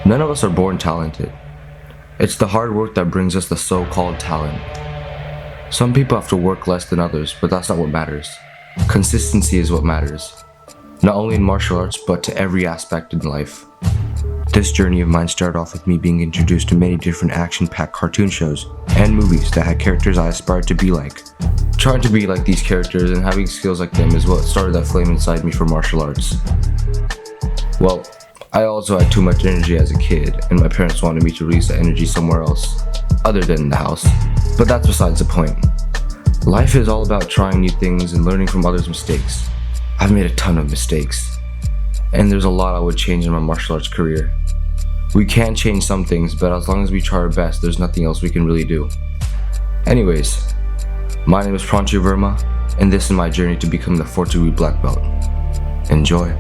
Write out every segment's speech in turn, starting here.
None of us are born talented. It's the hard work that brings us the so-called talent. Some people have to work less than others, but that's not what matters. Consistency is what matters. Not only in martial arts, but to every aspect in life. This journey of mine started off with me being introduced to many different action-packed cartoon shows and movies that had characters I aspired to be like. Trying to be like these characters and having skills like them is what started that flame inside me for martial arts. Well, I also had too much energy as a kid, and my parents wanted me to release that energy somewhere else, other than in the house. But that's besides the point. Life is all about trying new things and learning from others' mistakes. I've made a ton of mistakes, and there's a lot I would change in my martial arts career. We can change some things, but as long as we try our best, there's nothing else we can really do. Anyways, my name is Pranchi Verma, and this is my journey to become the 4th degree black belt. Enjoy.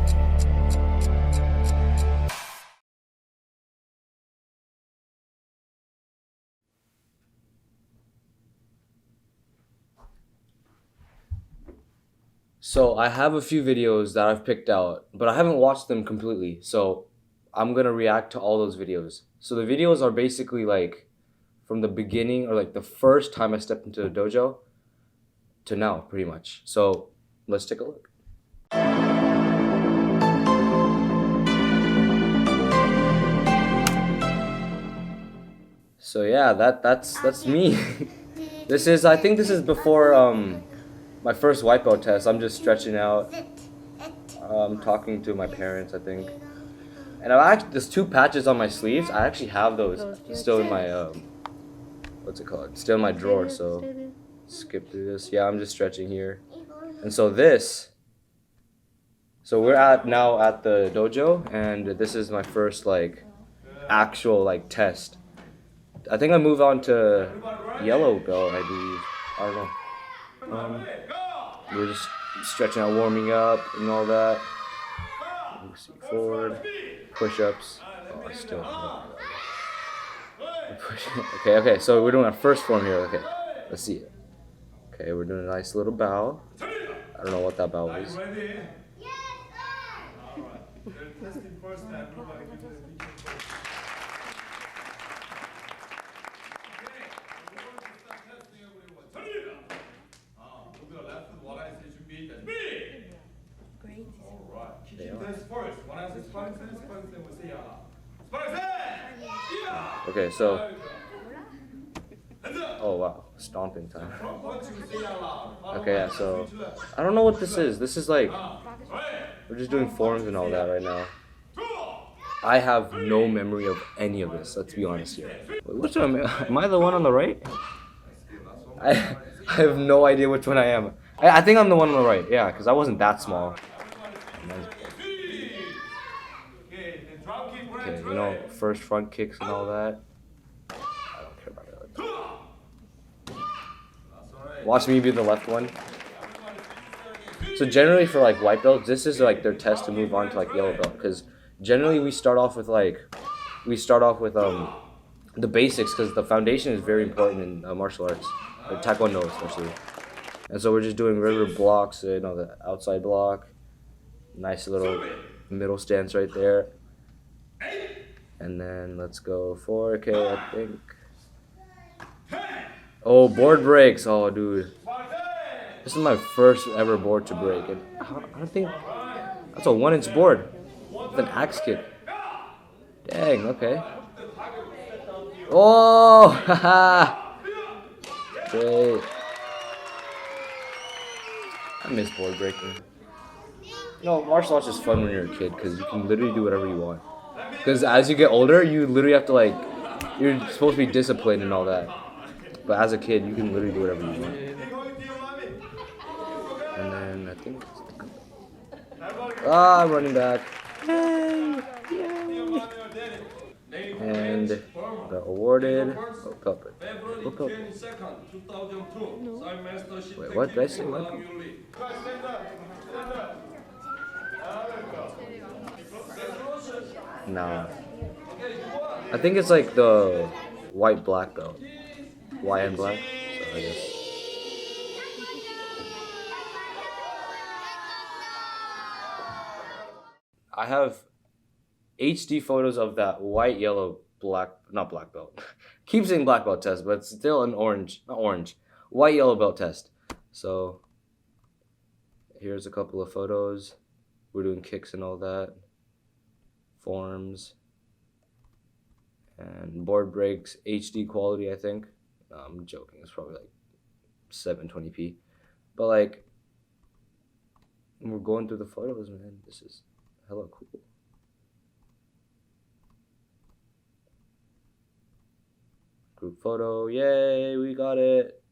So I have a few videos that I've picked out, but I haven't watched them completely. So I'm gonna react to all those videos. So the videos are basically like from the beginning, or like the first time I stepped into the dojo to now, pretty much. So let's take a look. So yeah, that's me. I think this is before my first white belt test. I'm just stretching out. I'm talking to my parents, I think. And there's 2 patches on my sleeves. I actually have those still in my what's it called? Still in my drawer. So skip through this. Yeah, I'm just stretching here. And so we're now at the dojo, and this is my first like actual like test. I think I move on to yellow belt, I believe. I don't know. We're just stretching out, warming up, and all that. Forward, push-ups. Oh, I still. Okay. So we're doing our first form here. Okay, let's see it. Okay, we're doing a nice little bow. I don't know what that bow was. Okay, so. Oh wow, stomping time. Okay, yeah, so I don't know what this is. This is like we're just doing forms and all that right now. I have no memory of any of this. Let's be honest here. Which one am I the one on the right? I have no idea which one I am. I think I'm the one on the right. Yeah, because I wasn't that small. Okay, you know, first front kicks and all that. I don't care about that. Watch me be the left one. So generally for like white belts, this is like their test to move on to like yellow belt, because generally we start off with the basics, because the foundation is very important in martial arts, or taekwondo especially. And so we're just doing regular blocks, you know, the outside block, nice little middle stance right there. And then let's go 4K, I think. Oh, board breaks. Oh, dude. This is my first ever board to break. And I don't think... That's a 1-inch board with an axe kick. Dang, okay. Oh, haha. Great. I miss board breaking. You know, martial arts is fun when you're a kid, because you can literally do whatever you want. Because as you get older, you literally have to like, you're supposed to be disciplined and all that. But as a kid, you can literally do whatever you want. And then I think, I'm running back. Yay! And got awarded. Oh, pelt. What pelt? Wait, what did I say? What? Nah. I think it's like the white black belt. White and black. So I guess. I have HD photos of that white, yellow, black, not black belt. Keep saying black belt test, but it's still an orange, not orange, white, yellow belt test. So here's a couple of photos. We're doing kicks and all that. Forms. And board breaks, HD quality, I think. No, I'm joking. It's probably like 720p. But like, we're going through the photos, man. This is hella cool. Group photo, yay, we got it.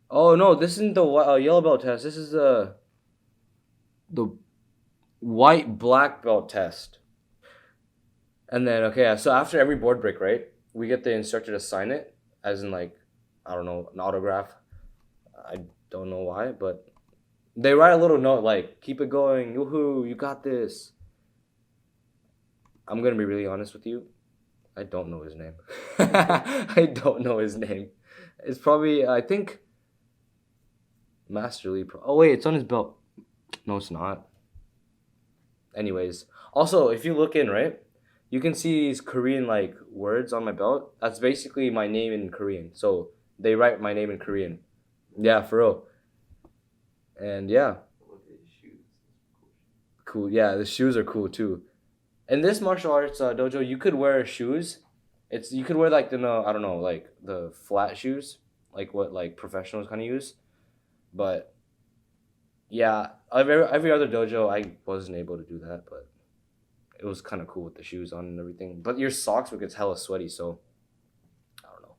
Oh no, this isn't the yellow belt test. This is the white black belt test. And then, okay, so after every board break, right, we get the instructor to sign it, as in, like, I don't know, an autograph. I don't know why, but they write a little note, like, keep it going, woohoo, you got this. I'm going to be really honest with you. I don't know his name. I don't know his name. It's probably, I think, Master Lee. Oh, wait, it's on his belt. No, it's not. Anyways, also, if you look in, right, you can see these Korean like words on my belt. That's basically my name in Korean. So they write my name in Korean. Yeah, for real. And yeah. Cool. Yeah, the shoes are cool too. In this martial arts dojo, you could wear shoes. You could wear like I don't know, like the flat shoes, like what like professionals kind of use. But yeah, every other dojo I wasn't able to do that, but it was kind of cool with the shoes on and everything. But your socks would get hella sweaty, so I don't know.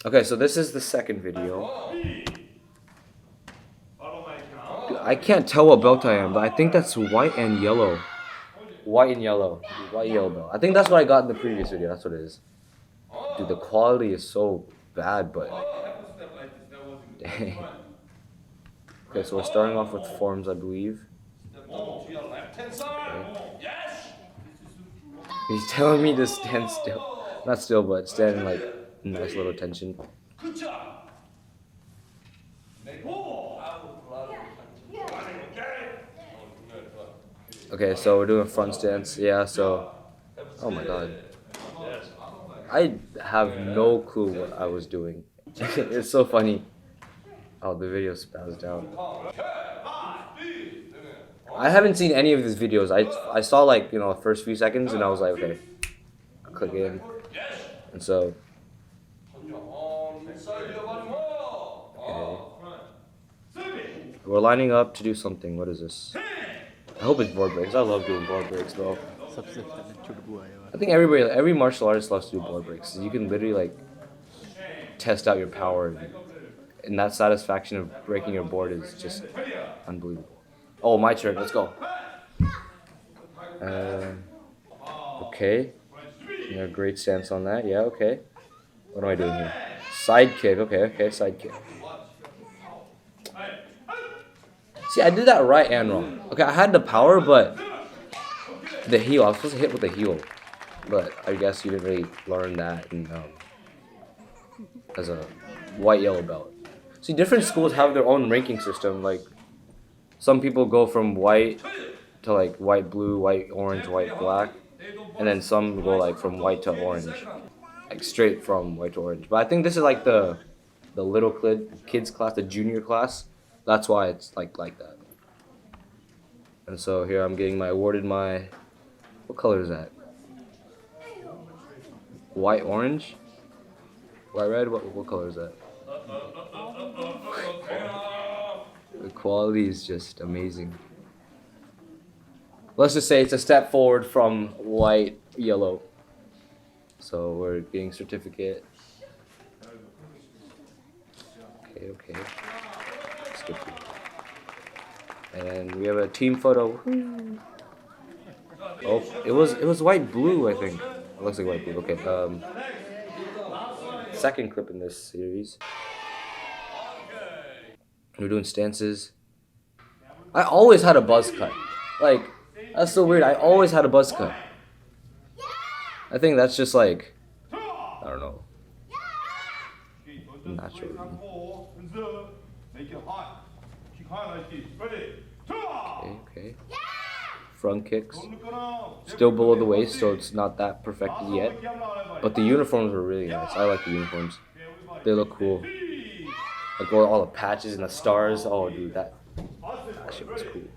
Okay, so this is the second video. Dude, I can't tell what belt I am, but I think that's white and yellow. White and yellow. White yellow belt. I think that's what I got in the previous video. That's what it is. Dude, the quality is so bad, but dang. Okay, so we're starting off with forms, I believe. Okay. He's telling me to stand still. Not still, but stand in like nice little tension. Okay, so we're doing front stance. Yeah, so. Oh my god. I have no clue what I was doing. It's so funny. Oh, the video spazzed out. I haven't seen any of these videos. I saw like, the first few seconds and I was like, okay, I'll click in. And so, okay. We're lining up to do something. What is this? I hope it's board breaks. I love doing board breaks, bro. I think every martial artist loves to do board breaks. You can literally like test out your power, and that satisfaction of breaking your board is just unbelievable. Oh, my turn. Let's go. Okay. Yeah, great stance on that. Yeah, okay. What am I doing here? Side kick. Okay, side kick. See, I did that right and wrong. Okay, I had the power, but the heel. I was supposed to hit with the heel, but I guess you didn't really learn that in, as a white yellow belt. See, different schools have their own ranking system. Like, some people go from white to like white, blue, white, orange, white, black, and then some go like from white to orange, like straight from white to orange. But I think this is like the little kids class, the junior class. That's why it's like that. And so here I'm getting awarded my, what color is that? White, orange? White, red? What color is that? The quality is just amazing. Let's just say it's a step forward from white, yellow. So we're getting certificate. Okay. Skip it. And we have a team photo. Oh, it was white blue, I think. It looks like white blue. Okay. Second clip in this series. We're doing stances. I always had a buzz cut. Like, that's so weird. I always had a buzz cut. I think that's just like, I don't know, natural. Okay. front kicks. Still below the waist, so it's not that perfected yet. But the uniforms were really nice. I like the uniforms. They look cool. Like all the patches and the stars. Oh, dude, that shit was cool.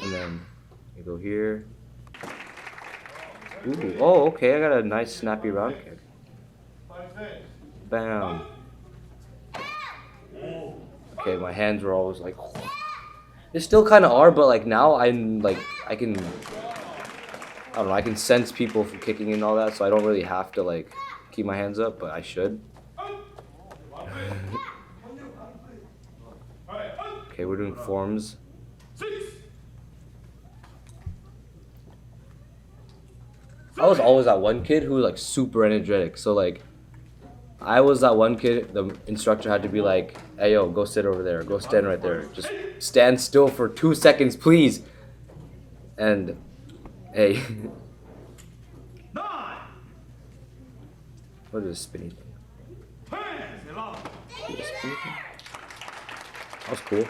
And then you go here. Ooh, oh, okay. I got a nice snappy round kick. Bam. Okay, my hands were always like. They still kind of are, but like now I'm like I can. I don't know. I can sense people from kicking and all that, so I don't really have to like keep my hands up, but I should. Okay, we're doing forms. I was always that one kid who was like super energetic. So like, I was that one kid. The instructor had to be like, "Hey yo, go sit over there. Go stand right there. Just stand still for 2 seconds, please." And hey, what is this spinny thing? That was cool.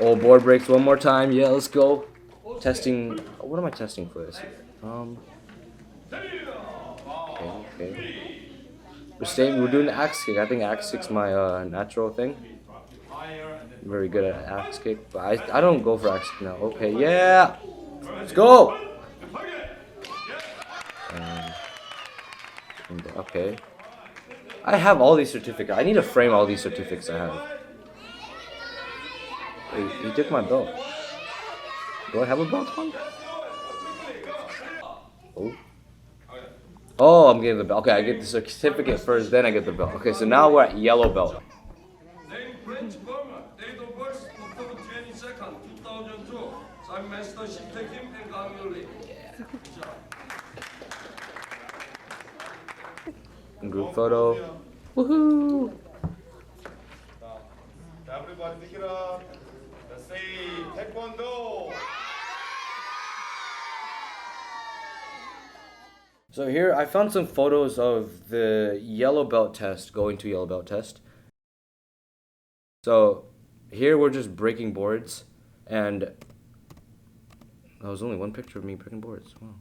Oh, board breaks one more time. Yeah, let's go. Testing. What am I testing for this? Okay. We're doing the axe kick. I think axe kick's my natural thing. I'm very good at axe kick, but I don't go for axe kick now. Okay, yeah. Let's go. Okay. I have all these certificates. I need to frame all these certificates I have. Wait, he took my belt. Do I have a belt on? Oh. Oh, I'm getting the belt. Okay, I get the certificate first, then I get the belt. Okay, so now we're at yellow belt. Group photo. Woohoo! Everybody pick it up. Let's say taekwondo. So here I found some photos of the yellow belt test, going to yellow belt test. So here we're just breaking boards, and that was only one picture of me breaking boards. Wow.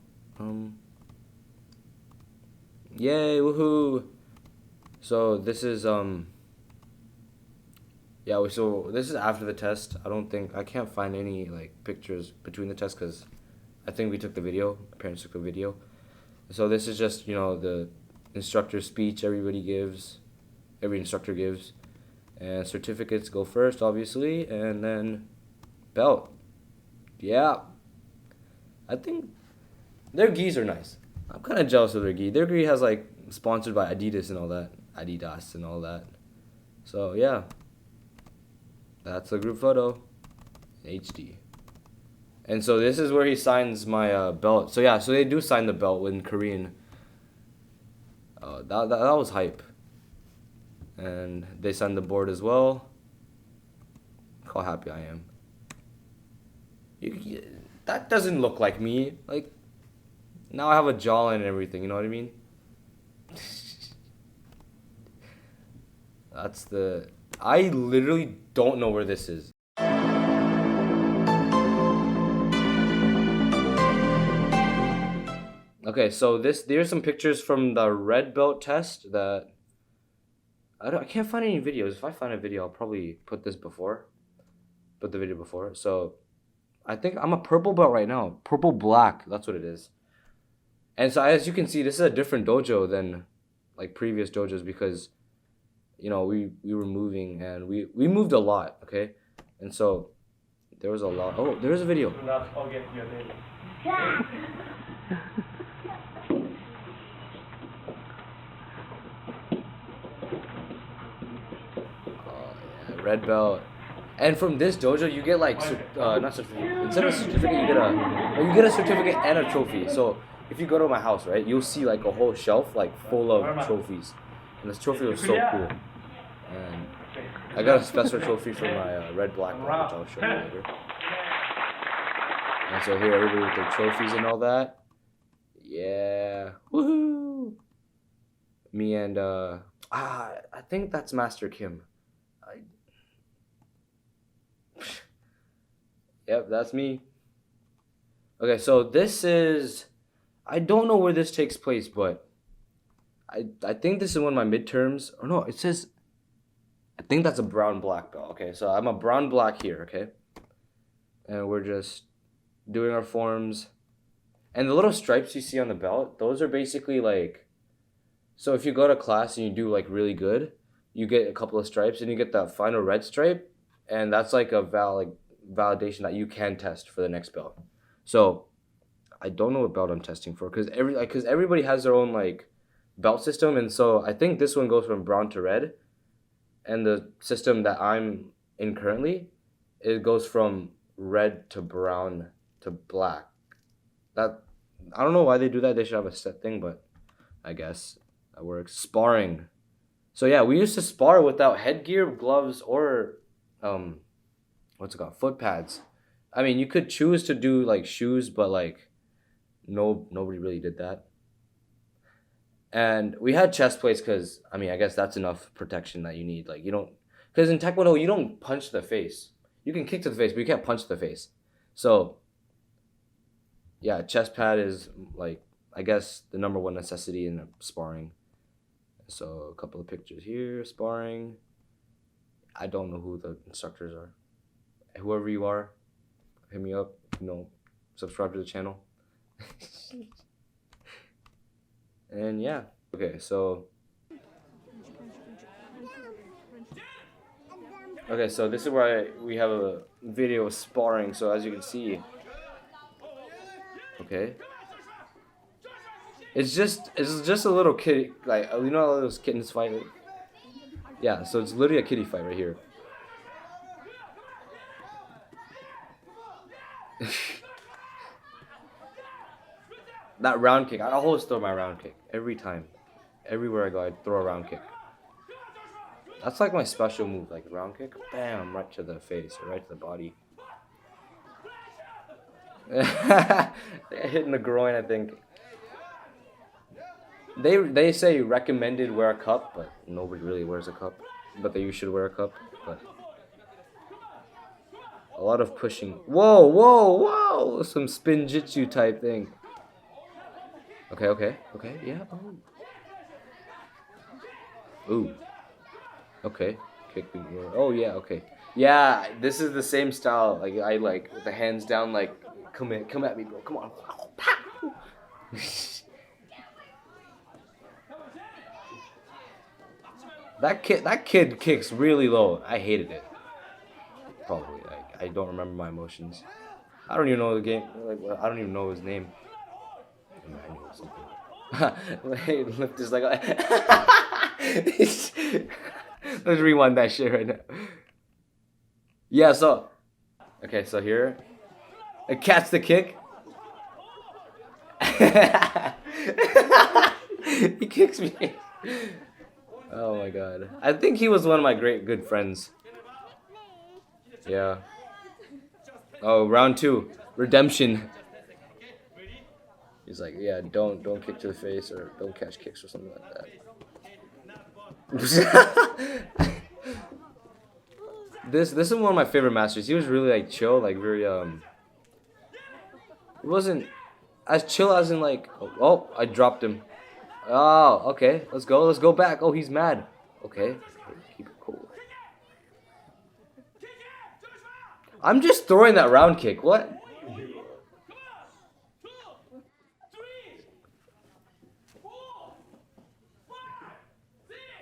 Yay, woohoo! So this is yeah, so this is after the test. I can't find any like pictures between the tests because I think we took the video. My parents took the video. So this is just, the instructor speech every instructor gives. And certificates go first, obviously, and then belt. Yeah. I think their gis are nice. I'm kind of jealous of their gi. Their gi has like sponsored by Adidas and all that. Adidas and all that. So yeah. That's the group photo. HD. And so this is where he signs my belt. So yeah, so they do sign the belt in Korean. That was hype. And they signed the board as well. Look how happy I am. That doesn't look like me. Like, now I have a jawline and everything, you know what I mean? I literally don't know where this is. Okay, so there's some pictures from the red belt test that I can't find any videos. If I find a video, I'll probably put the video before. So I think I'm a purple belt right now. Purple black, that's what it is. And so as you can see, this is a different dojo than like previous dojos because we were moving and we moved a lot, okay? And so there was a lot. Oh, there is a video. Red belt. And from this dojo, you get like not certificate. Instead of a certificate, you get a certificate and a trophy. So if you go to my house, right, you'll see like a whole shelf like full of trophies, and this trophy was so cool. And I got a special trophy for my red black belt, which I'll show you later. And so here, everybody with their trophies and all that. Yeah, woohoo! Me and I think that's Master Kim. Yep, that's me. Okay, so this is, I don't know where this takes place, but I think this is one of my midterms. Or no, it says, I think that's a brown black belt. Okay, so I'm a brown black here, okay? And we're just doing our forms. And the little stripes you see on the belt, those are basically like, so if you go to class and you do like really good, you get a couple of stripes and you get that final red stripe, and that's like a validation that you can test for the next belt. So I don't know what belt I'm testing for because everybody has their own like belt system, and so I think this one goes from brown to red, and the system that I'm in currently, it goes from red to brown to black. That, I don't know why they do that. They should have a set thing, but I guess that works. Sparring. So yeah, we used to spar without headgear, gloves, or what's it called? Foot pads. I mean, you could choose to do like shoes, but like nobody really did that. And we had chest plates because I mean, I guess that's enough protection that you need. Like you don't, because in Taekwondo you don't punch to the face. You can kick to the face, but you can't punch to the face. So yeah, chest pad is like, I guess, the number one necessity in sparring. So a couple of pictures here, sparring. I don't know who the instructors are. Whoever you are, hit me up. Subscribe to the channel. And yeah. Okay, so this is where we have a video of sparring. So as you can see, okay, it's just a little kid, like, you know how those kittens fight. Yeah, so it's literally a kiddie fight right here. That round kick, I always throw my round kick every time. Everywhere I go, I throw a round kick. That's like my special move, like round kick, bam, right to the face or right to the body. Hitting the groin, I think. They say recommended wear a cup, but nobody really wears a cup. But that you should wear a cup. But a lot of pushing. Whoa, whoa, whoa! Some spin jitsu type thing. Okay, yeah. Oh. Ooh. Okay. Kick the. Oh yeah. Okay. Yeah, this is the same style. Like I like with the hands down. Like come at me, bro. Come on. That kid kicks really low. I hated it. Probably. I don't remember my emotions. I don't even know the game. Like I don't even know his name. I knew something. Lift his leg. Let's rewind that shit right now. Yeah. So. Okay. So here. I catch the kick. He kicks me. Oh my god. I think he was one of my good friends. Yeah. Oh, round 2. Redemption. He's like, yeah, don't kick to the face or don't catch kicks or something like that. This is one of my favorite masters. He was really like chill, like very It wasn't as chill as in like, oh, I dropped him. Oh, okay. Let's go back. Oh, he's mad. Okay. Keep it cool. I'm just throwing that round kick. What?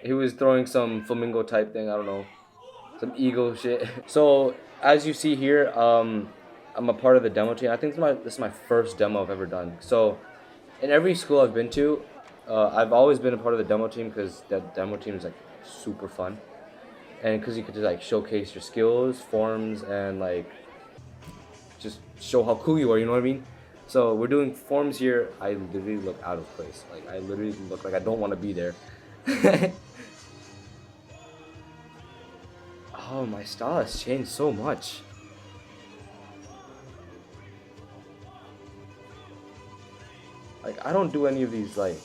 He was throwing some flamingo type thing. I don't know. Some ego shit. So, as you see here, I'm a part of the demo team. I think this is my first demo I've ever done. So, in every school I've been to, I've always been a part of the demo team because that demo team is like super fun, and because you could just like showcase your skills, forms, and like just show how cool you are. You know what I mean? So we're doing forms here. I literally look out of place. Like I literally look like I don't want to be there. Oh, my style has changed so much. Like I don't do any of these like.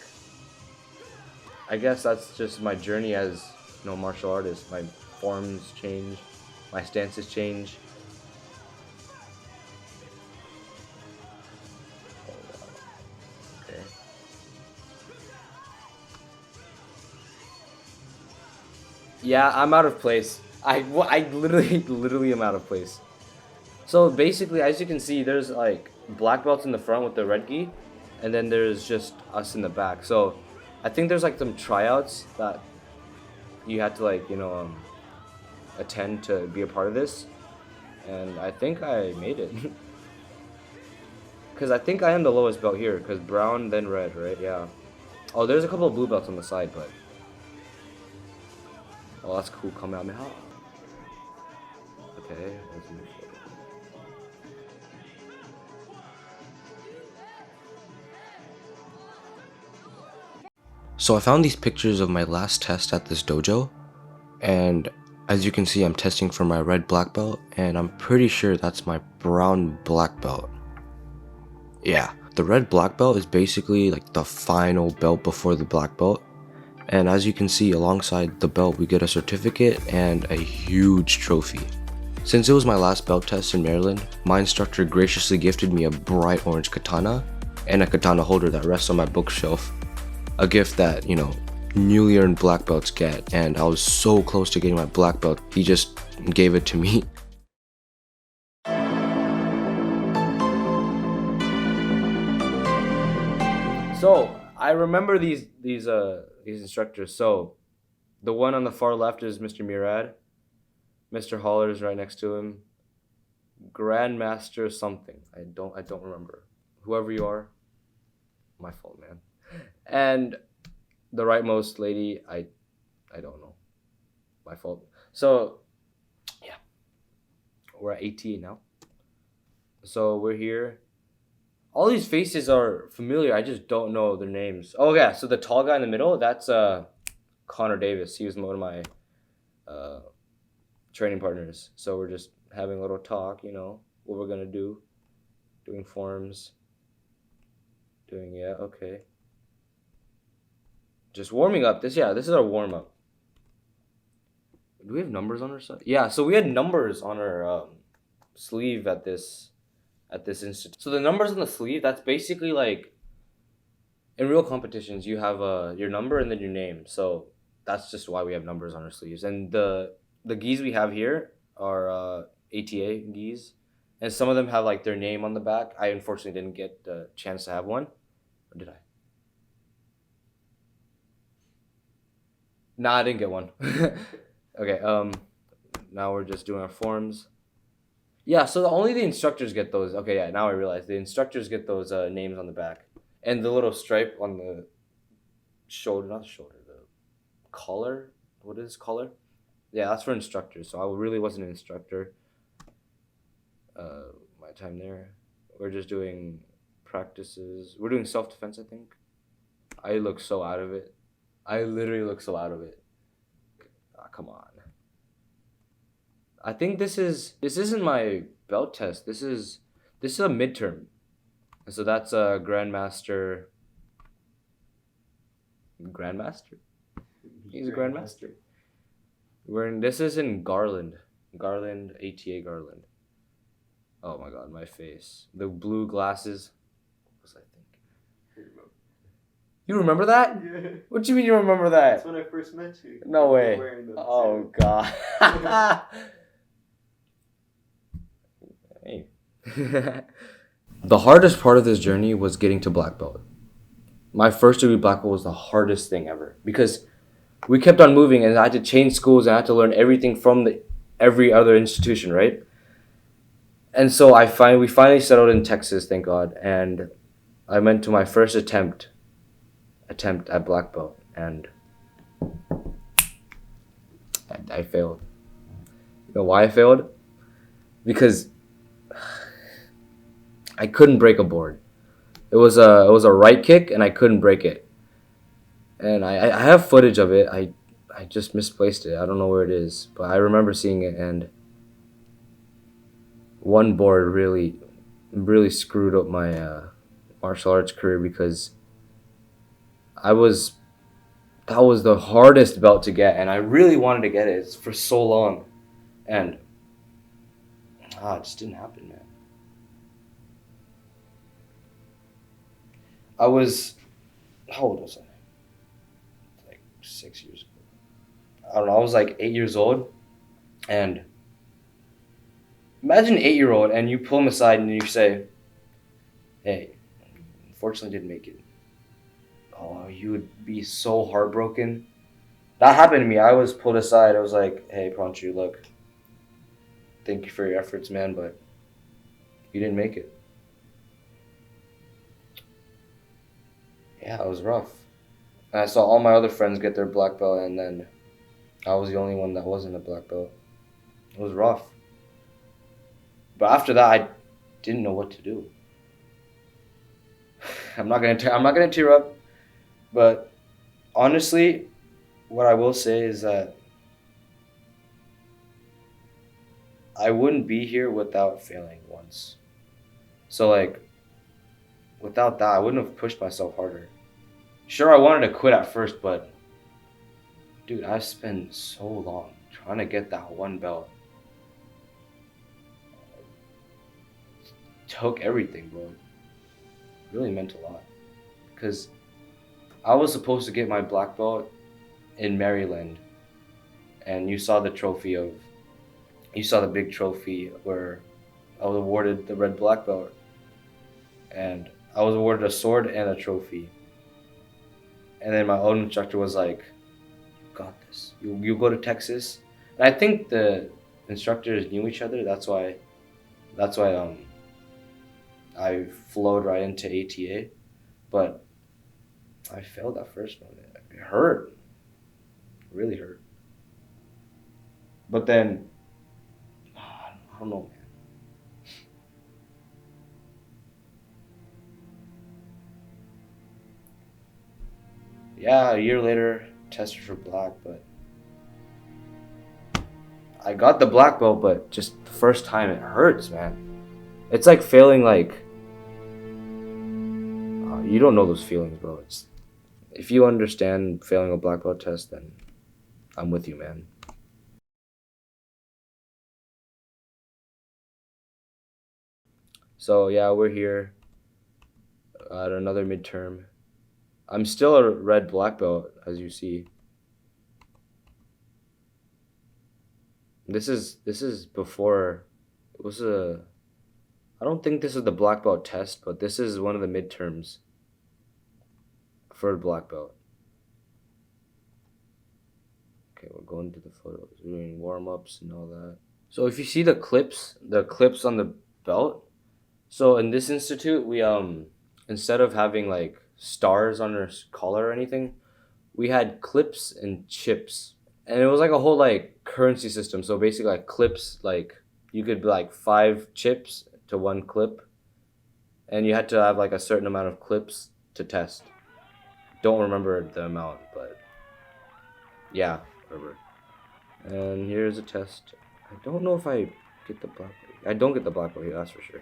I guess that's just my journey as, martial artist. My forms change, my stances change. Yeah, I'm out of place. I literally am out of place. So basically, as you can see, there's like black belts in the front with the red gi, and then there's just us in the back. So I think there's like some tryouts that you had to like attend to be a part of this, and I think I made it. Because I think I am the lowest belt here, because brown, then red, right? Yeah. Oh, there's a couple of blue belts on the side, but... Oh, that's cool. Kamehameha. Okay, let's move forward. So I found these pictures of my last test at this dojo, and as you can see, I'm testing for my red black belt, and I'm pretty sure that's my brown black belt. Yeah, the red black belt is basically like the final belt before the black belt. And as you can see, alongside the belt, we get a certificate and a huge trophy. Since it was my last belt test in Maryland, my instructor graciously gifted me a bright orange katana and a katana holder that rests on my bookshelf. A gift that, newly earned black belts get, and I was so close to getting my black belt, he just gave it to me. So I remember these instructors. So the one on the far left is Mr. Murad. Mr. Holler is right next to him. Grandmaster something. I don't remember. Whoever you are, my fault, man. And the rightmost lady, I don't know. My fault. So yeah, we're at 18 now. So we're here. All these faces are familiar. I just don't know their names. Oh yeah, so the tall guy in the middle, that's Connor Davis. He was one of my training partners. So we're just having a little talk, what we're gonna do, doing forms, okay. Just warming up. This is our warm up. Do we have numbers on our side? Yeah, so we had numbers on our sleeve at this institute. So the numbers on the sleeve, that's basically like in real competitions, you have your number and then your name. So that's just why we have numbers on our sleeves. And the gis we have here are ATA gis, and some of them have like their name on the back. I unfortunately didn't get the chance to have one, or did I? Nah, I didn't get one. Okay. Now we're just doing our forms. Yeah, so only the instructors get those. Okay, yeah, now I realize the instructors get those names on the back. And the little stripe on the shoulder, not the shoulder, the collar. What is collar? Yeah, that's for instructors. So I really wasn't an instructor. My time there. We're just doing practices. We're doing self-defense, I think. I look so out of it. I literally look so out of it. Ah, come on. I think this isn't my belt test. This is a midterm. So that's a grandmaster. Grandmaster? He's a grandmaster. This is in Garland. Garland, ATA Garland. Oh my god, my face. The blue glasses. What was I thinking? You remember that? Yeah. What do you mean you remember that? That's when I first met you. No You were way. wearing them, Oh too. god. Hey. The hardest part of this journey was getting to black belt. My first degree black belt was the hardest thing ever because we kept on moving and I had to change schools and I had to learn everything from every other institution, right? And so we finally settled in Texas, thank God, and I went to my first attempt at black belt, and I failed. You know why I failed? Because I couldn't break a board. It was a right kick, and I couldn't break it. And I have footage of it. I just misplaced it. I don't know where it is, but I remember seeing it, and one board really screwed up my martial arts career because that was the hardest belt to get, and I really wanted to get it for so long, and it just didn't happen, man. How old was I? Like 6 years ago. I don't know, I was like 8 years old, and imagine an 8-year-old and you pull him aside and you say, "Hey, unfortunately didn't make it." Oh, you would be so heartbroken. That happened to me. I was pulled aside. I was like, "Hey, Pranchu, look, thank you for your efforts, man, but you didn't make it." Yeah, it was rough. And I saw all my other friends get their black belt, and then I was the only one that wasn't a black belt. It was rough. But after that, I didn't know what to do. I'm not gonna tear up, but honestly, what I will say is that I wouldn't be here without failing once. So like, without that, I wouldn't have pushed myself harder. Sure, I wanted to quit at first, but dude, I spent so long trying to get that one belt. Took everything, bro. It really meant a lot. Because I was supposed to get my black belt in Maryland, and you saw the big trophy where I was awarded the red black belt, and I was awarded a sword and a trophy. And then my own instructor was like, "You got this. You go to Texas." And I think the instructors knew each other. That's why I flowed right into ATA, but I failed that first one. It hurt, it really hurt. But then I don't know, man. Yeah, a year later, tested for black, but I got the black belt. But just the first time, it hurts, man. It's like failing, like you don't know those feelings, bro. It's if you understand failing a black belt test, then I'm with you, man. So yeah, we're here at another midterm. I'm still a red black belt, as you see. This is before it was a. I don't think this is the black belt test, but this is one of the midterms for a black belt. Okay, we're going to the photos. We're doing warm ups and all that. So if you see the clips on the belt. So in this institute, we instead of having like stars on our collar or anything, we had clips and chips, and it was like a whole like currency system. So basically, like clips, like you could like 5 chips to 1 clip, and you had to have like a certain amount of clips to test. Don't remember the amount, but yeah, whatever. And here's a test. I don't know if I get the black. I don't get the black belt here, that's for sure.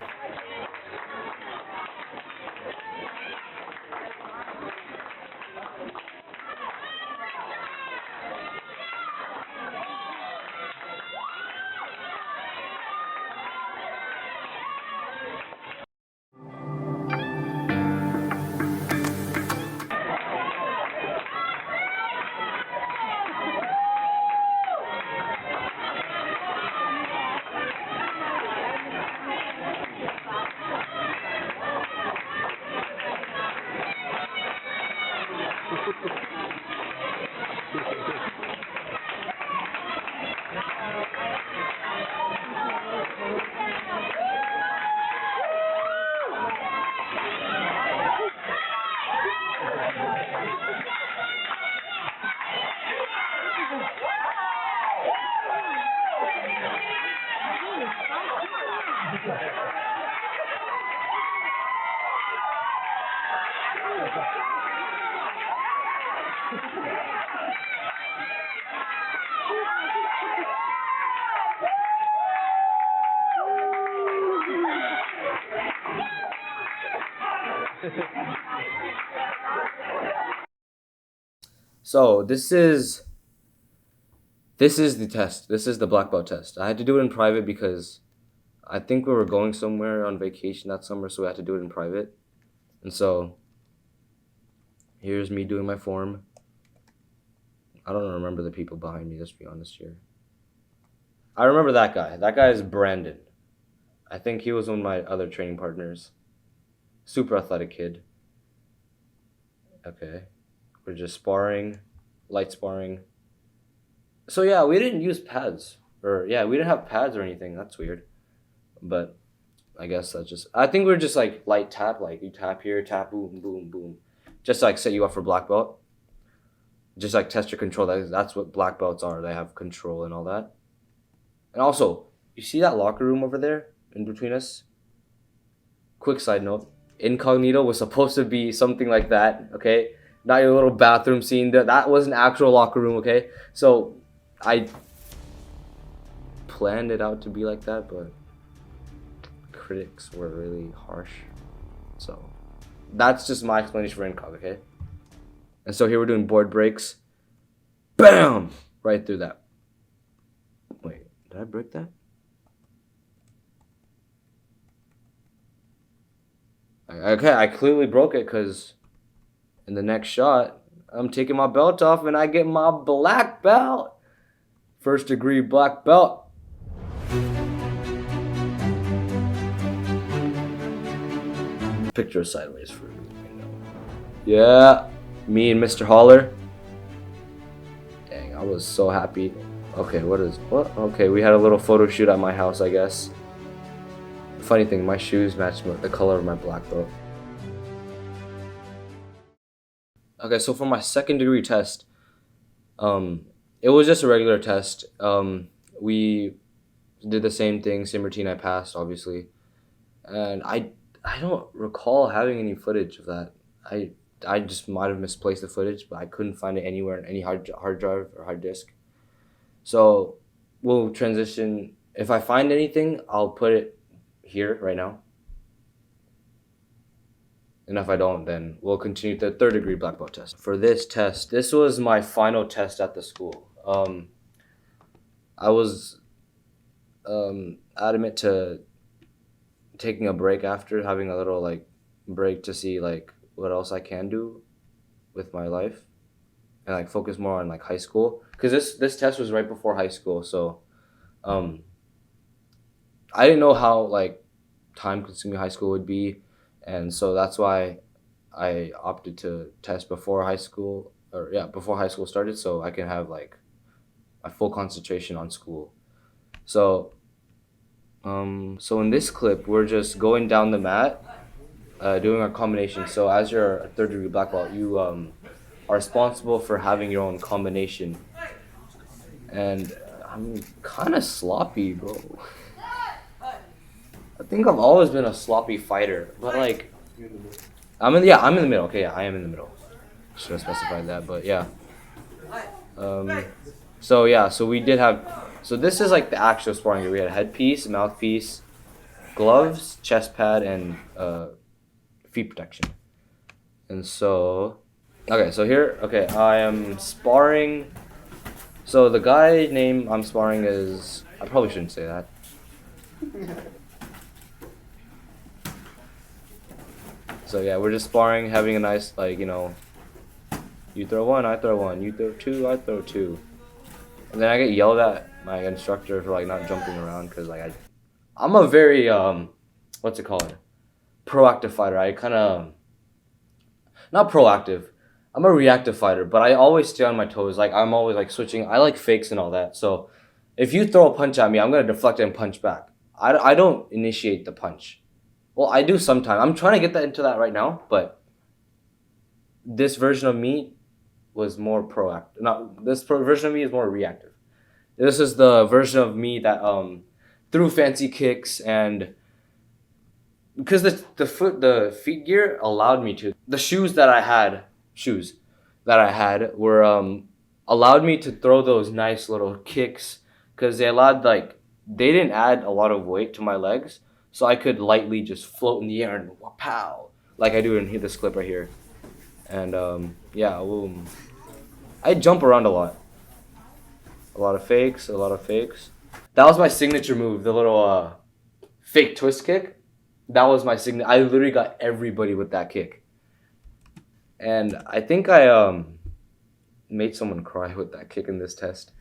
So this is the test. This is the black belt test. I had to do it in private because I think we were going somewhere on vacation that summer, so we had to do it in private. And so here's me doing my form. I don't remember the people behind me, let's be honest here. I remember that guy. That guy is Brandon. I think he was one of my other training partners. Super athletic kid. Okay. We're just sparring, light sparring. So yeah, we didn't use pads. Or yeah, we didn't have pads or anything. That's weird. But I guess that's just, I think we're just like light tap, like you tap here, tap, boom, boom, boom. Just like set you up for black belt. Just like test your control. That's what black belts are. They have control and all that. And also, you see that locker room over there in between us? Quick side note. Incognito was supposed to be something like that, okay? Not your little bathroom scene. That was an actual locker room, okay? So, I planned it out to be like that, but critics were really harsh. So, that's just my explanation for incog, okay? And so here we're doing board breaks. BAM! Right through that. Wait, did I break that? Okay, I clearly broke it because in the next shot, I'm taking my belt off and I get my black belt. First degree black belt. Picture sideways for you know. Yeah, me and Mr. Holler. Dang, I was so happy. Okay, what? Okay, we had a little photo shoot at my house, I guess. Funny thing, my shoes match the color of my black belt. Okay, so for my second degree test, it was just a regular test. We did the same thing, same routine. I passed, obviously, and I don't recall having any footage of that. I just might have misplaced the footage, but I couldn't find it anywhere in any hard drive or hard disk. So we'll transition. If I find anything, I'll put it here right now. And if I don't, then we'll continue the third degree black belt test. For this test, this was my final test at the school. I was adamant to taking a break after, having a little like break to see like what else I can do with my life and like focus more on like high school, because this test was right before high school. So I didn't know how like time consuming high school would be, and so that's why I opted to test before high school, or yeah, before high school started, so I can have like my full concentration on school. So so in this clip, we're just going down the mat, doing our combination. So as you're a third degree black belt, you are responsible for having your own combination. And I'm kind of sloppy, bro. I think I've always been a sloppy fighter, but like, I'm in the middle. Okay, yeah, I am in the middle. Should have specified that, but yeah. So yeah, so we did have. So this is like the actual sparring. We had a headpiece, mouthpiece, gloves, chest pad, and feet protection. And so, okay, so here, okay, I am sparring. So the guy name I'm sparring is, I probably shouldn't say that. So yeah, we're just sparring, having a nice, like, you know, you throw one, I throw one, you throw two, I throw two. And then I get yelled at my instructor for like not jumping around, because like I'm a very what's it called, proactive fighter. I kind of, not proactive, I'm a reactive fighter, but I always stay on my toes. Like I'm always like switching. I like fakes and all that. So if you throw a punch at me, I'm gonna deflect it and punch back. I don't initiate the punch. Well, I do sometimes. I'm trying to get into that right now, but this version of me was more proactive. Not this version of me is more reactive. This is the version of me that threw fancy kicks, and because the feet gear allowed me to. The shoes that I had were allowed me to throw those nice little kicks, because they didn't add a lot of weight to my legs, so I could lightly just float in the air and pow, like I do in this clip right here. And yeah, I jump around a lot. A lot of fakes. That was my signature move, the little fake twist kick. That was my signature. I literally got everybody with that kick. And I think I made someone cry with that kick in this test.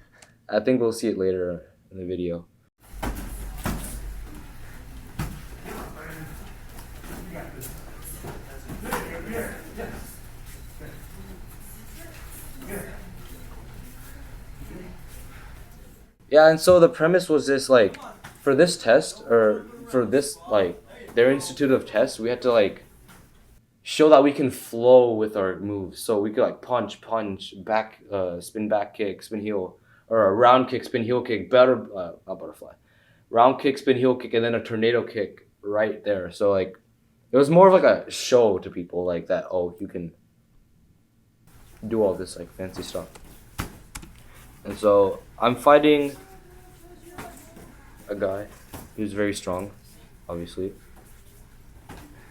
I think we'll see it later in the video. Yeah, and so the premise was this, like, for this test, or for this, like, their institute of tests, we had to, like, show that we can flow with our moves. So we could, like, punch, back, spin back kick, spin heel, or a round kick, spin heel kick, not butterfly. Round kick, spin heel kick, and then a tornado kick right there. So, like, it was more of, like, a show to people, like, that, oh, you can do all this, like, fancy stuff. And so I'm fighting a guy who's very strong, obviously.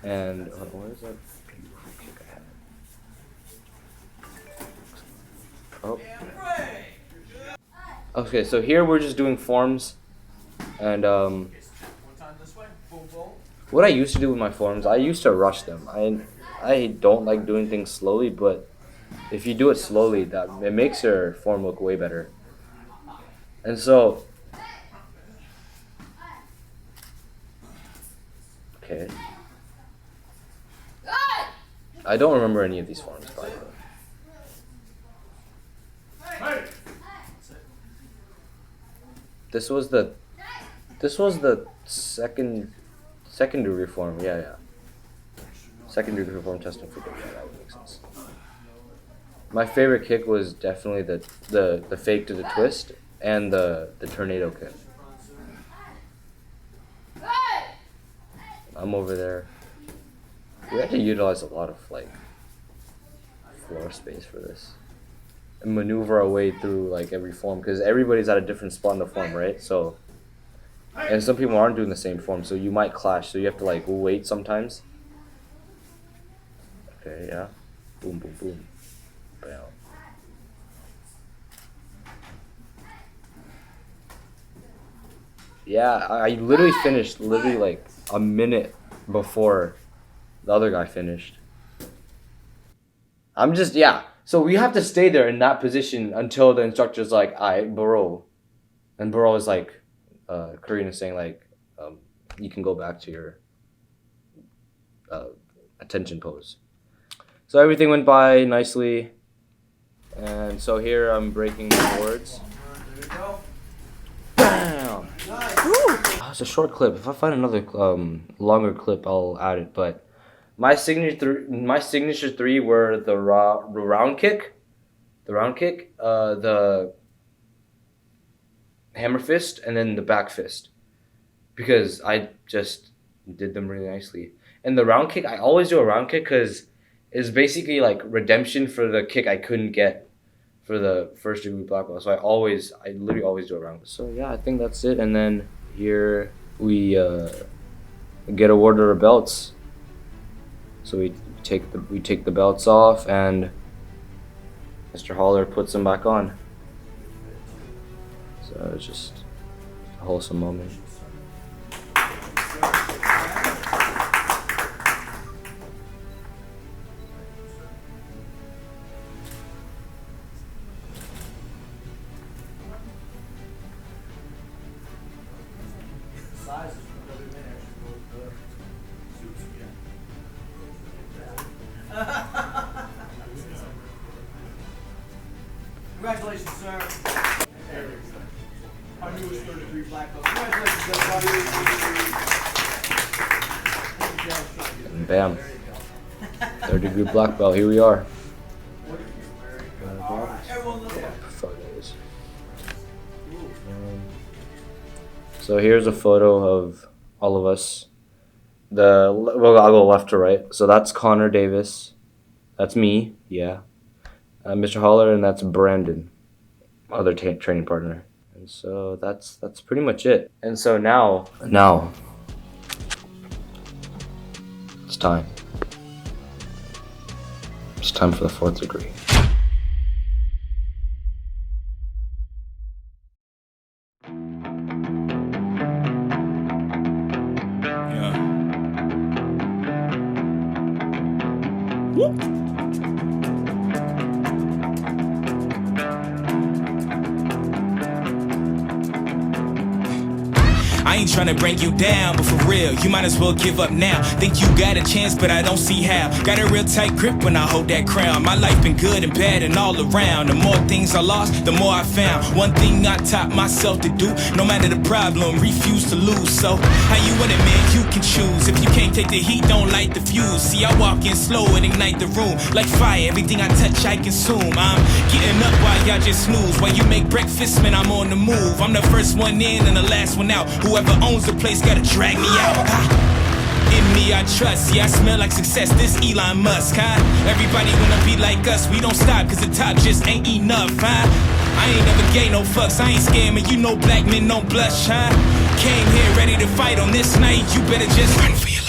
And what is that beautiful kick I had? Oh. Okay, so here we're just doing forms, and what I used to do with my forms, I used to rush them. I don't like doing things slowly, but if you do it slowly, that it makes your form look way better. And so, okay, I don't remember any of these forms, by the way. This was the second degree form. Yeah. Second degree form testing for yeah, that would make sense. My favorite kick was definitely the fake to the twist and the tornado kick. I'm over there. We had to utilize a lot of, like, floor space for this and maneuver our way through, like, every form, because everybody's at a different spot in the form, right? So, and some people aren't doing the same form, so you might clash. So you have to, like, wait sometimes. Okay, yeah. Boom, boom, boom. Bam. Yeah, I literally finished like a minute before the other guy finished. Yeah. So we have to stay there in that position until the instructor's like, "Alright, baro," and baro is like, Korean is saying, like, you can go back to your attention pose. So everything went by nicely, and so here I'm breaking the boards. Bam! It's a short clip. If I find another longer clip, I'll add it. But my signature three were the round kick, the hammer fist, and then the back fist, because I just did them really nicely. And the round kick, I always do a round kick because it's basically like redemption for the kick I couldn't get for the first degree black belt. So I literally always do a round. So yeah, I think that's it. And then here we get awarded our belts. So we take the belts off, and Mr. Holler puts them back on. So it's just a wholesome moment. Congratulations, sir. Our newest third degree black belt. Congratulations, everybody. And bam. Third degree black belt, here we are. Photos. So here's a photo of all of us. I'll go left to right. So that's Connor Davis. That's me, yeah. Mr. Holler, and that's Brandon, other training partner. And so that's pretty much it. And so now it's time. It's time for the fourth degree. ain't tryna bring you down, but for real, you might as well give up now. Think you got a chance, but I don't see how. Got a real tight grip when I hold that crown. My life been good and bad and all around. The more things I lost, the more I found. One thing I taught myself to do, no matter the problem, refuse to lose. So, how you want it, man? You can choose. If you can't take the heat, don't light the fuse. See, I walk in slow and ignite the room. Like fire, everything I touch, I consume. I'm getting up while y'all just snooze. While you make breakfast, man, I'm on the move. I'm the first one in and the last one out. Whoever owns the place gotta drag me out. In me I trust, yeah, I smell like success, this Elon Musk, huh? Everybody wanna be like us, we don't stop, cause the top just ain't enough, huh? I ain't never gave no fucks, I ain't scared, man, you know black men don't blush, huh? Came here ready to fight on this night, you better just run for your life.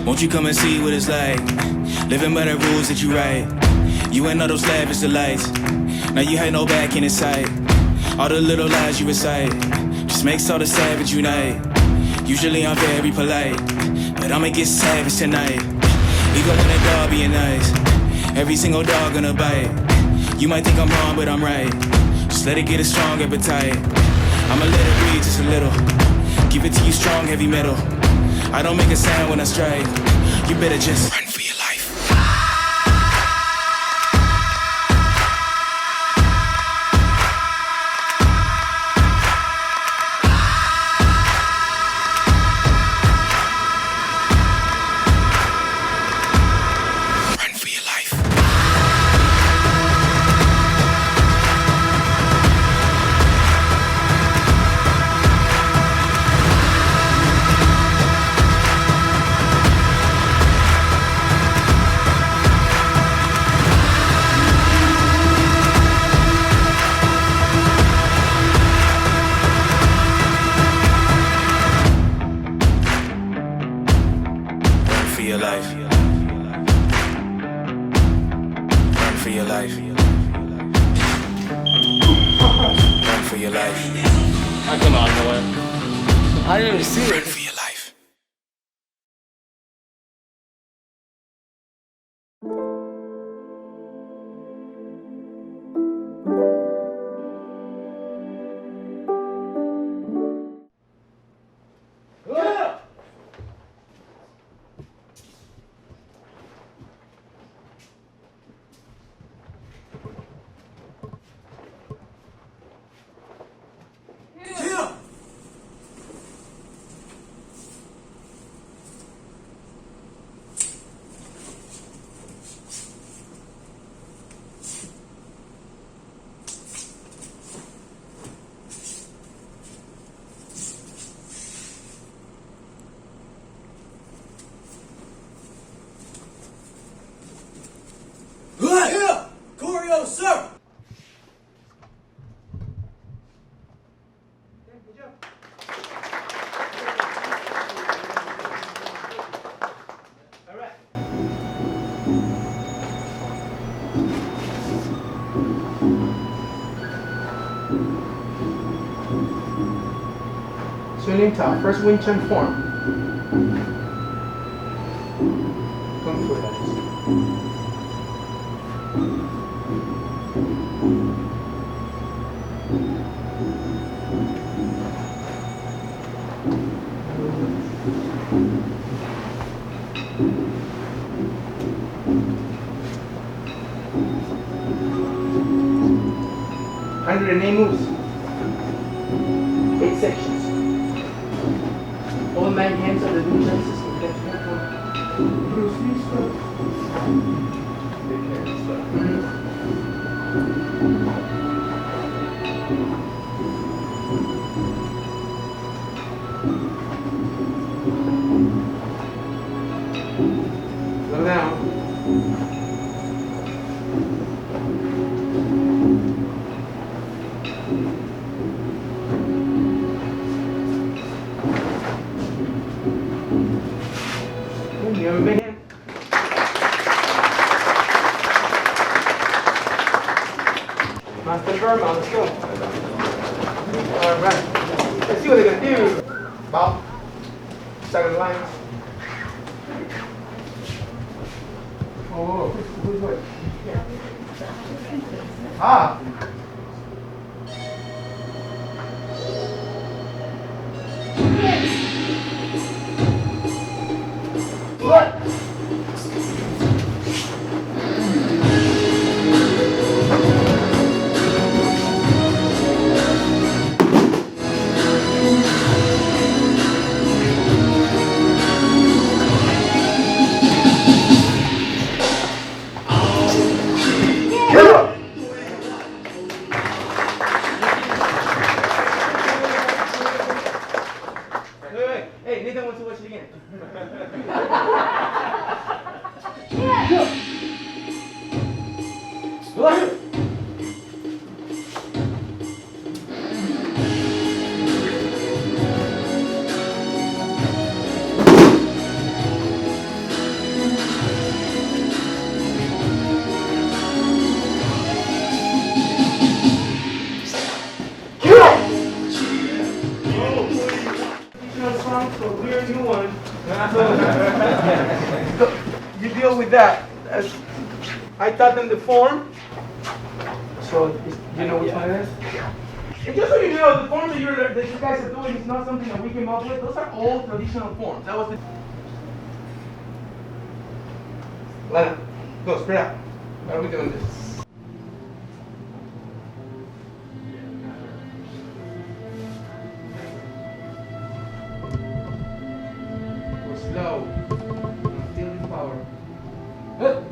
Won't you come and see what it's like, living by the rules that you write. You ain't know those lavish delights, now you had no back in sight. All the little lies you recite, just makes all the savage unite. Usually I'm very polite, but I'ma get savage tonight. Even when a dog being nice, every single dog gonna bite. You might think I'm wrong, but I'm right. Just let it get a strong appetite. I'ma let it breathe just a little, give it to you strong, heavy metal. I don't make a sound when I strike. You better just run for your life. Run for your life. I didn't even see it. For your life. Choreo, sir! Swinging top, first Wing Chun form. Kung Fu, that is. Hundred and eight moves. 8 sections. All man hands on the Wing Chun system. Left hand. Bruce Lee stuff. Big hair stuff. Slow down. Give him a big hand. Master Burma, let's go. Alright. Let's see what they're gonna do. Bob. Second line. Oh, who's what? Ah. What? Wait. Hey, Nathan wants to watch it again. What? So we're new one. You deal with that. I taught them the form. So you know which one it is? And just so you know, the form that you guys are doing is not something that we came up with. Those are old traditional forms. That was the Lena, go spread out. How are we doing this? Slow. Feel the power. Hup.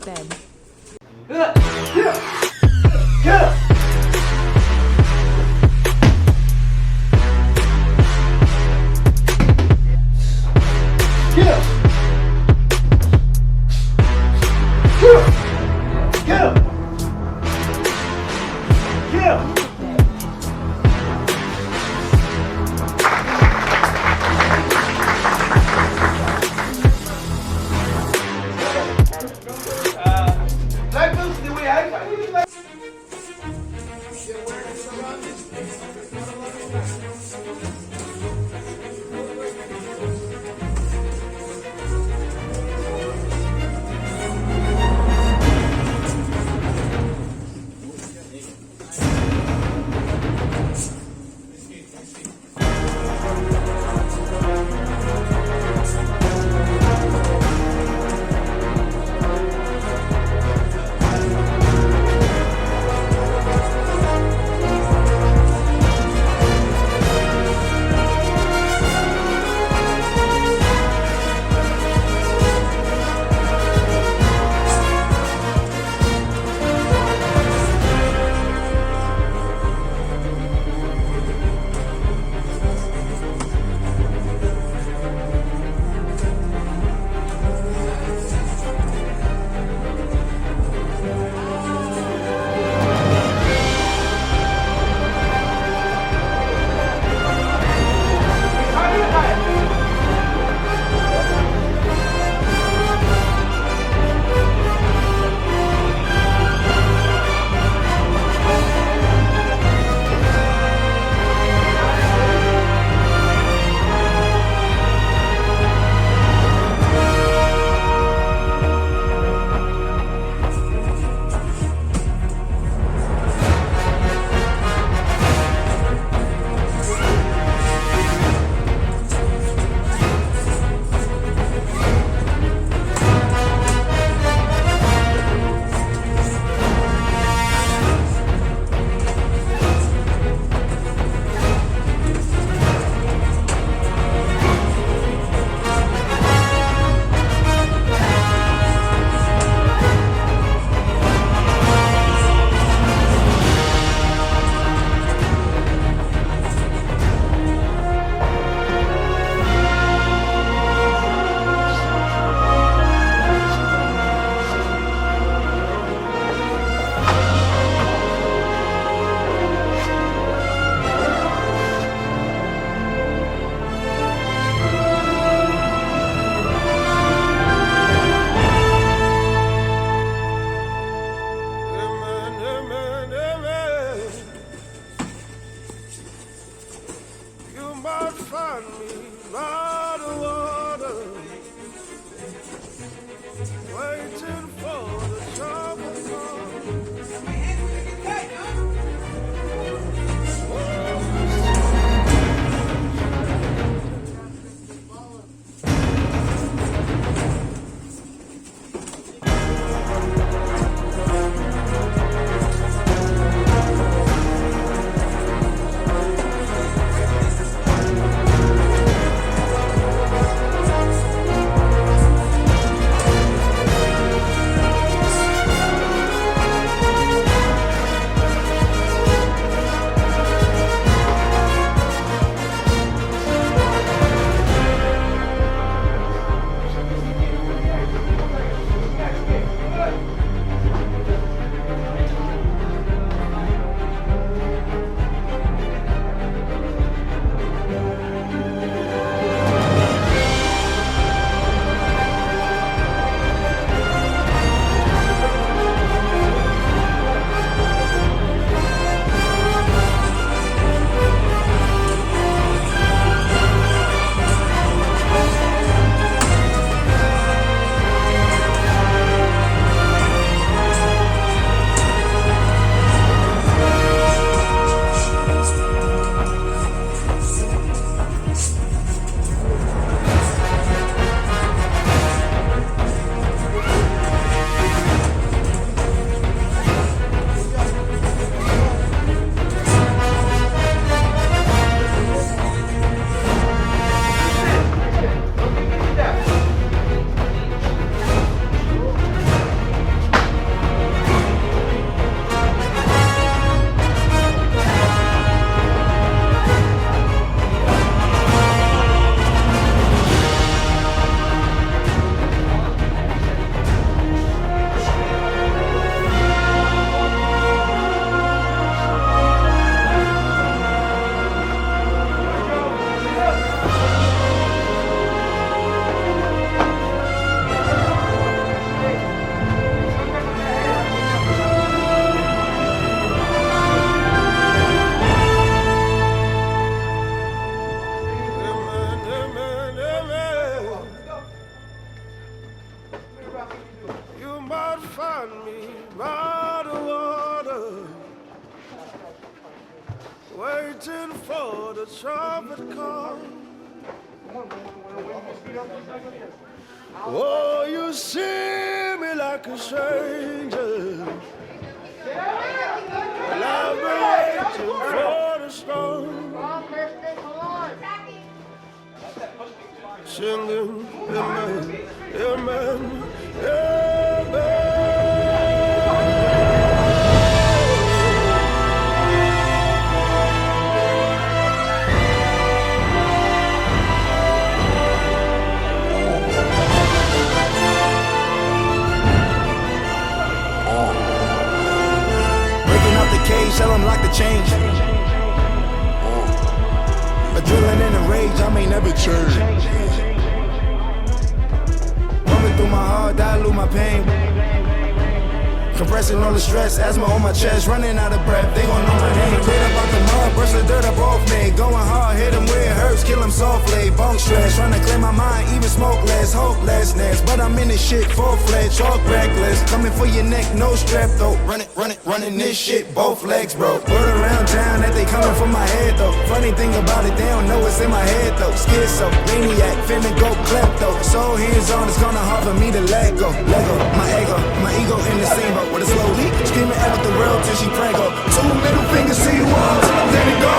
bed. Black belts, the way I fight with you, like. might find me by the water, waiting for the trumpet call. Oh, you see me like a stranger, and I've been waiting for the storm. Singing, amen, amen, amen. Breaking out the cage, tell them lock the change. Adrenaline in the rage, I may never change. Coming through my heart, dilute my pain. Compressing all the stress, asthma on my chest, running out of breath, they gon' know my name. Cleared up out the mud, brush the dirt up off me. Going hard, hit them where it hurts, kill them softly. Bone stress, trying to clear my mind, even smoke less, hopelessness. But I'm in this shit, full-fledged, talk reckless. Coming for your neck, no strap though. Running this shit, both legs, bro. Word around town that they coming for my head though. Funny thing about it, they don't know it's in my head though. Schizo, maniac, finna go klepto. So hands on, it's gonna hard for me to let go. Lego, my ego in the same boat. With a slow leak, screaming out with the world till she prango. 2 middle fingers to you all till I'm letting go.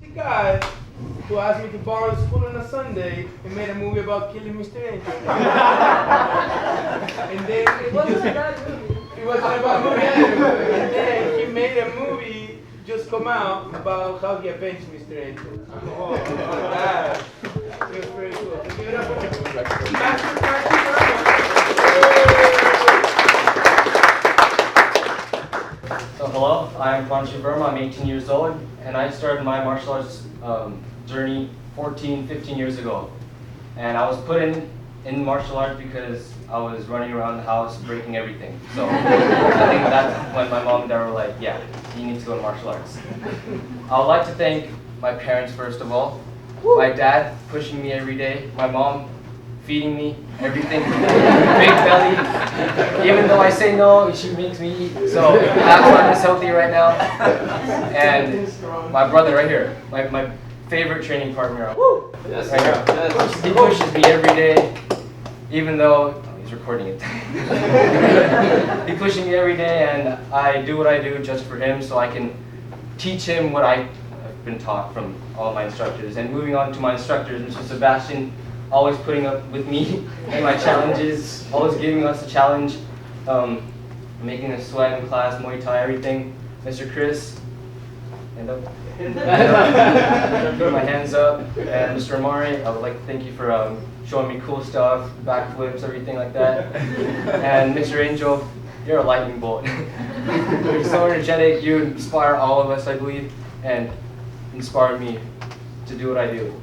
The guy who asked me to borrow his school on a Sunday and made a movie about killing Mr. Angel. And then it wasn't a bad movie. It wasn't a bad movie either. And then he made a movie just come out about how he avenged Mr. Angel. Oh, that. It was very cool. So give it up for Master So hello, I'm Panchi Verma, I'm 18 years old, and I started my martial arts journey 15 years ago. And I was put in martial arts because I was running around the house breaking everything. So I think that's when my mom and dad were like, yeah, you need to go to martial arts. I would like to thank my parents first of all. My dad pushing me every day, my mom feeding me everything, big belly. Even though I say no, she makes me eat. So that's why I'm this healthy right now. And my brother right here, my favorite training partner. Right here. He pushes me every day, even though he's recording it. He pushes me every day, and I do what I do just for him, so I can teach him what I've been taught from all my instructors. And moving on to my instructors, Mr. Sebastian, always putting up with me and my challenges, always giving us a challenge, making us sweat in class, Muay Thai, everything. Mr. Chris, hand up. Put my hands up. And Mr. Amari, I would like to thank you for showing me cool stuff, backflips, everything like that. And Mr. Angel, you're a lightning bolt. You're so energetic, you inspire all of us, I believe, and inspire me to do what I do.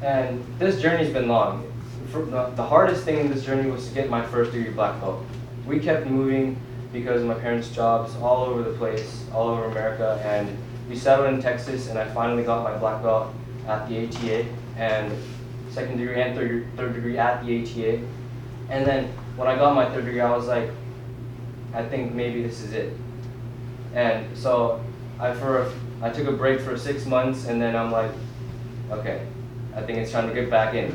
And this journey's been long. The hardest thing in this journey was to get my first degree black belt. We kept moving because of my parents' jobs all over the place, all over America, and we settled in Texas, and I finally got my black belt at the ATA, and second degree and third degree at the ATA. And then when I got my third degree, I was like, I think maybe this is it. And so I took a break for 6 months, and then I'm like, okay, I think it's time to get back in.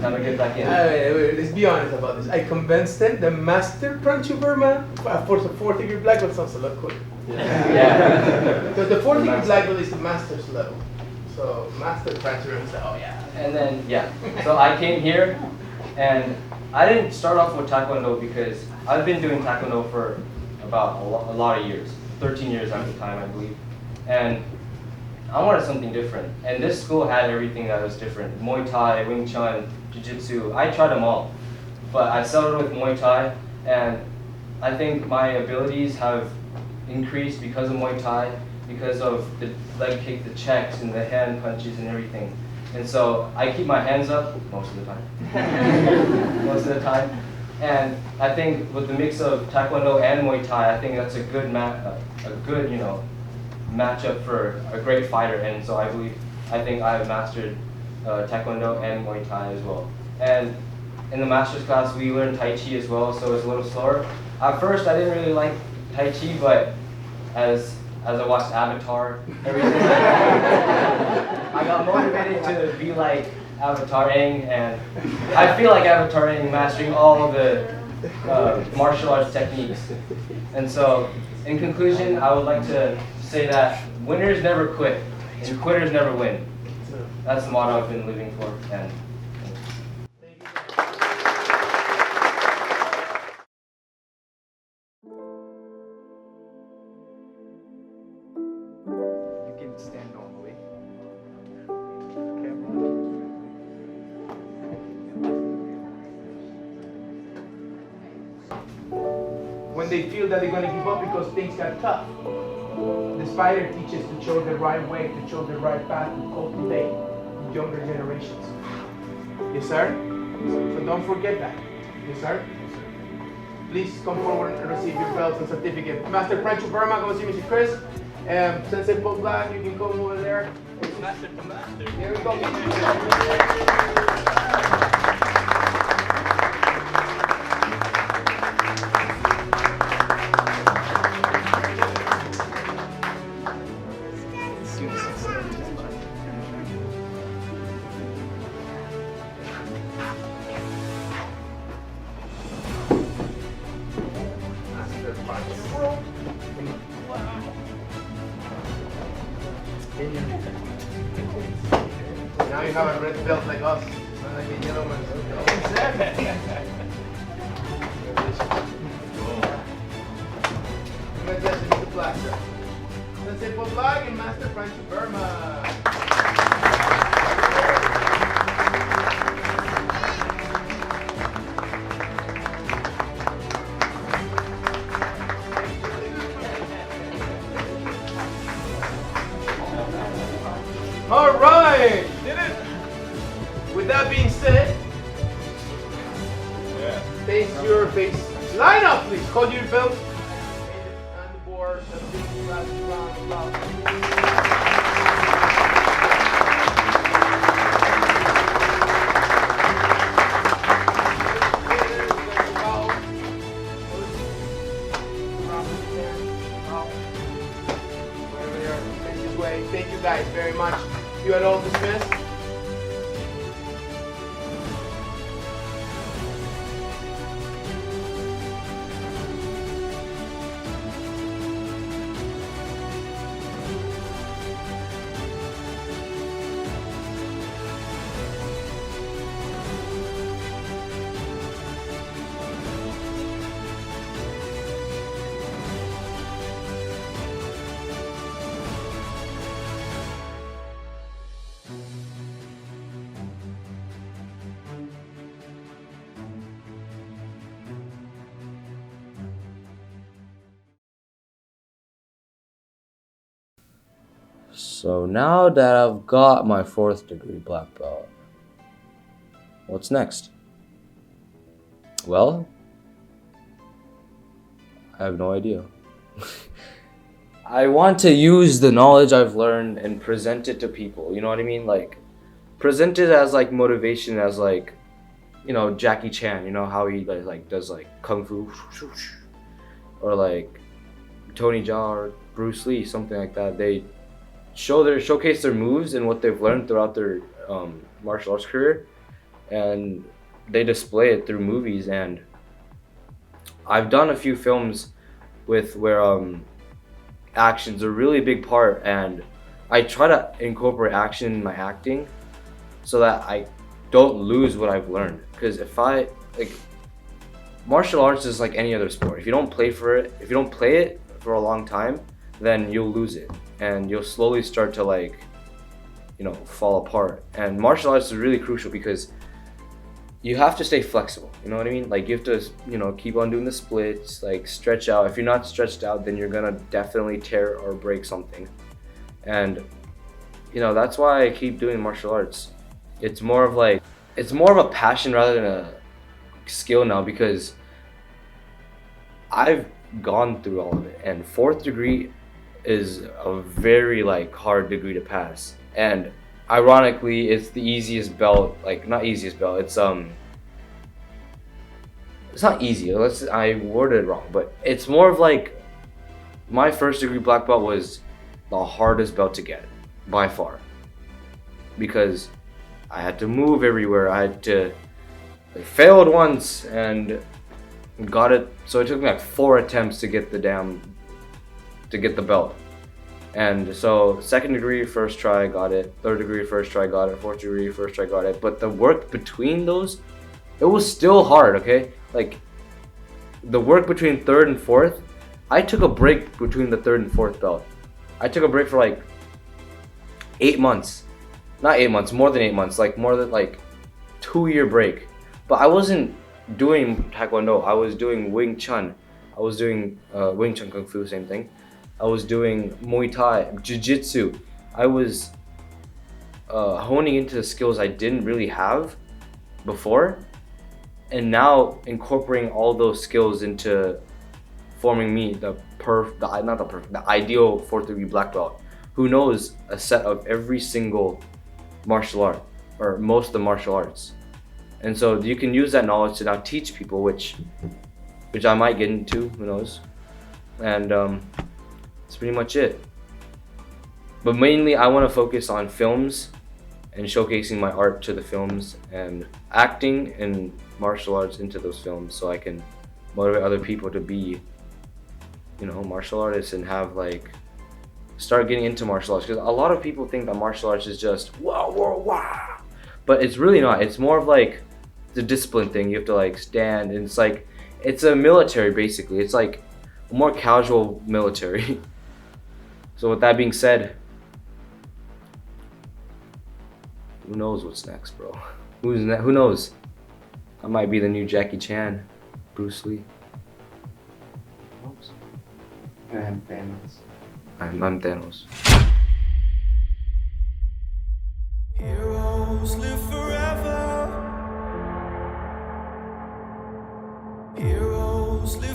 Time to get back in. Wait, let's be honest about this. I convinced them the master Pranchu Burma for the fourth degree black belt sounds a lot cooler. Yeah. Because the fourth degree black belt is the master's level. So Master Transfer said, oh yeah. And then, yeah, so I came here, and I didn't start off with Taekwondo because I've been doing Taekwondo for about a lot of years, 13 years at the time, I believe. And I wanted something different. And this school had everything that was different. Muay Thai, Wing Chun, Jiu-Jitsu, I tried them all. But I settled with Muay Thai, and I think my abilities have increased because of Muay Thai, because of the leg kick, the checks, and the hand punches and everything. And so I keep my hands up most of the time. Most of the time. And I think with the mix of Taekwondo and Muay Thai, I think that's a good matchup for a great fighter. And so I think I have mastered Taekwondo and Muay Thai as well. And in the master's class, we learned Tai Chi as well, so it's a little slower. At first, I didn't really like Tai Chi, but as I watched Avatar, everything, I got motivated to be like Avatar Aang, and I feel like Avatar Aang mastering all the martial arts techniques. And so, in conclusion, I would like to say that winners never quit, and quitters never win. That's the motto I've been living for. And you can stand normally. When they feel that they're going to give up because things got tough, the spider teaches to show the right way, to show the right path, to cultivate younger generations. Yes, sir? So don't forget that. Yes, sir? Please come forward and receive your belts and certificate. Master Pranchu Verma, go see Mr. Chris. Sensei Paul Black, you can come over there. Master to master. There we go. Now you have a red belt like us, not like a yellow one. Congratulations, Mr. Black, sir. Sensei Paul Black and Master Pranchu Verma. All right, did it. With that being said, face your face. Line up, please. Hold your belt on the board. Last round of applause. Thank you guys very much. You are all dismissed. So now that I've got my 4th degree black belt, what's next? Well, I have no idea. I want to use the knowledge I've learned and present it to people, you know what I mean? Like, present it as like motivation, as like, you know, Jackie Chan, you know how he like does like kung fu, or like Tony Jaa or Bruce Lee, something like that. They showcase their moves and what they've learned throughout their martial arts career, and they display it through movies. And I've done a few films where action's a really big part, and I try to incorporate action in my acting so that I don't lose what I've learned. Because if I like, martial arts is like any other sport. If you don't play it for a long time, then you'll lose it, and you'll slowly start to like, fall apart. And martial arts is really crucial because you have to stay flexible. You know what I mean? Like you have to, keep on doing the splits, like stretch out. If you're not stretched out, then you're gonna definitely tear or break something. And that's why I keep doing martial arts. It's more of a passion rather than a skill now, because I've gone through all of it, and 4th degree is a very like hard degree to pass. And ironically, it's the easiest belt, like not easiest belt, it's not easy, I worded it wrong, but it's more of like my 1st degree black belt was the hardest belt to get by far, because I had to move everywhere. I failed once and got it, so it took me like 4 attempts to get the belt. And so 2nd degree, first try, got it. 3rd degree, first try, got it. 4th degree, first try, got it. But the work between those, it was still hard, okay? Like, the work between 3rd and 4th, I took a break between the 3rd and 4th belt. I took a break for like 8 months. Not 8 months, more than 8 months. Like, more than like 2-year break. But I wasn't doing Taekwondo. I was doing Wing Chun. I was doing Wing Chun Kung Fu, same thing. I was doing Muay Thai, Jiu-Jitsu. I was honing into the skills I didn't really have before, and now incorporating all those skills into forming me the ideal 4th degree black belt, who knows a set of every single martial art, or most of the martial arts. And so you can use that knowledge to now teach people, which I might get into, who knows. And that's pretty much it. But mainly I want to focus on films and showcasing my art to the films, and acting and martial arts into those films, so I can motivate other people to be, martial artists and start getting into martial arts. Because a lot of people think that martial arts is just wow, but it's really not. It's more of like the discipline thing. You have to like stand, and it's a military basically. It's like a more casual military. So with that being said, who knows what's next, bro? Who knows? I might be the new Jackie Chan, Bruce Lee. Who knows? And Thanos. I'm Thanos. Heroes live forever. Heroes live